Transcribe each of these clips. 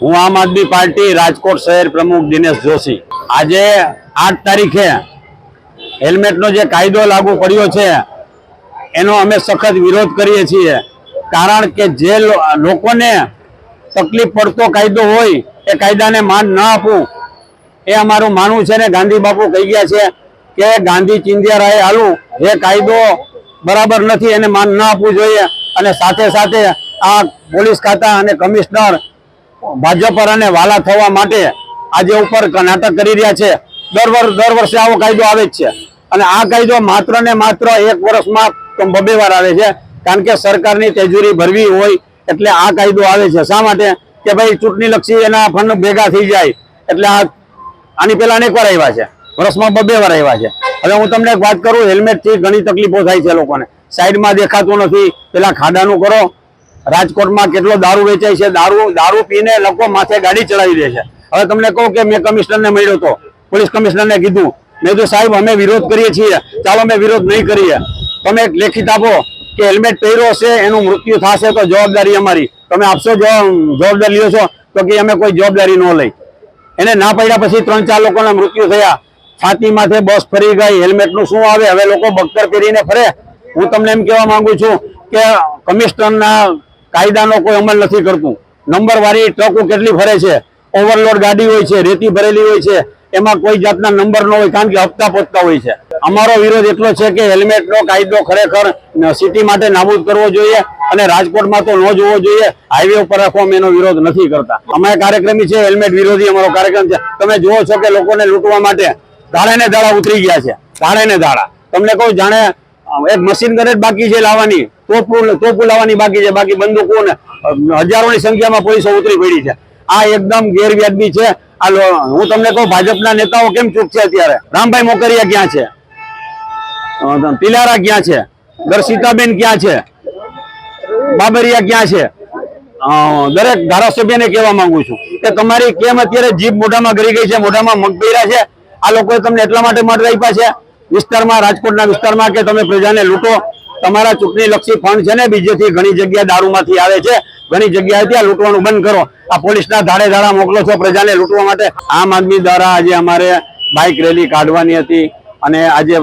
હું આમ આદમી પાર્ટી રાજકોટ શહેર પ્રમુખ દિનેશ જોશી। આજે 8 તારીખે હેલ્મેટનો જે કાયદો લાગુ પડ્યો છે એનો અમે સખત વિરોધ કરીએ છીએ। કારણ કે જે લોકોને તકલીફ પડતો કાયદો હોય એ કાયદાને માન ન આપવું એ અમારું માનવું છે। ને ગાંધી બાપુ કહી ગયા છે કે ગાંધી ચિંધ્યા રાહે હાલવું, જે કાયદો બરાબર નથી એને માન ન આપવું જોઈએ। અને સાથે સાથે આ પોલીસ ખાતા અને કમિશનર ભાજપ અને વાલા થવા માટે આજે ઉપર નાટક કરી રહ્યા છે। દર વર્ષે આવો કાયદો આવે જ છે અને આ કાયદો માત્ર ને માત્ર 1 વર્ષમાં 2 વાર આવે છે। કારણ કે સરકારની તેજુરી ભરવી હોય એટલે આ કાયદો આવે છે। શા માટે કે ભાઈ ચૂંટણી લક્ષી એના ફંડ ભેગા થઈ જાય એટલે આની પહેલા અનેક વાર આવ્યા છે, વર્ષમાં 2 વાર આવ્યા છે। હવે હું તમને એક વાત કરું, હેલ્મેટ થી ઘણી તકલીફો થાય છે લોકોને, સાઈડમાં દેખાતું નથી। પેલા ખાડાનું કરો, રાજકોટમાં કેટલો દારૂ વેચાય છે, દારૂ પીને લોકો માથે ગાડી ચડાવી દે છે। હવે તમને કહું કે મેં કમિશનરને મળ્યો હતો, પોલીસ કમિશનરને કીધું, મેં તો સાહેબ અમે વિરોધ કરીએ છીએ, ચાલો અમે વિરોધ નહીં કરીએ, તમે એક લેખિત આપો કે હેલ્મેટ પહેર્યો હશે એનું મૃત્યુ થશે તો જવાબદારી અમારી, તમે આપશો જવાબદારી લ્યો છો? તો કે અમે કોઈ જવાબદારી ન લઈ। એને ના પડ્યા પછી 3-4 લોકોના મૃત્યુ થયા, છાતી માથે બસ ફરી ગઈ। હેલ્મેટનું શું આવે? હવે લોકો બખ્તર પહેરીને ફરે। હું તમને એમ કહેવા માંગુ છું કે કમિશનરના કાયદાનો કોઈ અમલ નથી કરતું। નંબર વાળી ટ્રકો કેટલી ફરે છે, ઓવરલોડ ગાડી હોય છે, રેતી ભરેલી હોય છે, એમાં કોઈ જાતના નંબર ન હોય કારણ કે હપ્તા પહોંચતા હોય છે। અમારો વિરોધ એટલો છે કે હેલ્મેટનો કાયદો ખરેખર સિટી માટે નાબૂદ કરવો જોઈએ અને રાજકોટમાં તો ન જોવો જોઈએ, હાઈવે ઉપર રાખવા અમે એનો વિરોધ નથી કરતા। અમારે કાર્યક્રમ છે હેલ્મેટ વિરોધી અમારો કાર્યક્રમ છે। તમે જુઓ છો કે લોકોને લૂંટવા માટે દાડે ને દાડા ઉતરી ગયા છે, દાડે ને દાડા। તમને કહું જાણે એક મશીન ગન જ બાકી છે લાવવાની, તોપું લાવવાની બાકી છે, બાકી બંદૂકો ને હજારોની સંખ્યામાં પોલીસો ઉતરી પડી છે। આ એકદમ ગેરવ્યાજબી છે। હું તમને કહું ભાજપના નેતાઓ કેમ ચૂપ છે અત્યારે? રામભાઈ મોકરિયા ક્યાં છે? પિલારા ક્યાં છે? દર્શિતાબેન ક્યાં છે? બાબરિયા ક્યાં છે? દરેક ધારાસભ્યને કહેવા માંગુ છું કે તમારી કેમ અત્યારે જીભ મોઢામાં ગરી ગઈ છે, મોઢામાં મગ ભર્યા છે? આ લોકોએ તમને એટલા માટે મત આપ્યા છે વિસ્તારમાં, રાજકોટના વિસ્તારમાં કે તમે પ્રજાને લૂંટો। તમારા ચૂંટણી લક્ષી ફંડ છે ને બીજેથી ઘણી જગ્યાએ દારૂમાંથી આવે છે, ઘણી જગ્યાએ ત્યાં લૂંટવાનું બંધ કરો। આ પોલીસના ધાડે ધાડા મોકલો છો પ્રજાને લૂંટવા માટે। આમ આદમી દ્વારા આજે અમારે બાઇક રેલી કાઢવાની હતી અને આજે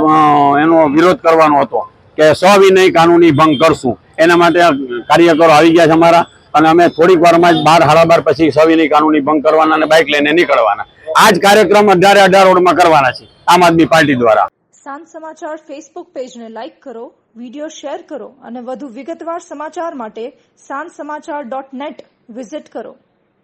એનો વિરોધ કરવાનો હતો કે સવિનય કાનૂની ભંગ કરશું, એના માટે કાર્યકરો આવી ગયા છે અમારા અને અમે થોડીક વારમાં જ 12-12:30 પછી સવિનય કાનૂની ભંગ કરવાના અને બાઇક લઈને નીકળવાના। આ જ કાર્યક્રમ 18 રોડમાં કરવાના છે આમ આદમી પાર્ટી દ્વારા। સાંજ સમાચાર ફેસબુક પેજને લાઇક કરો, વિડીયો શેર કરો અને વધુ વિગતવાર સમાચાર માટે sanssamachar.net વિઝિટ કરો।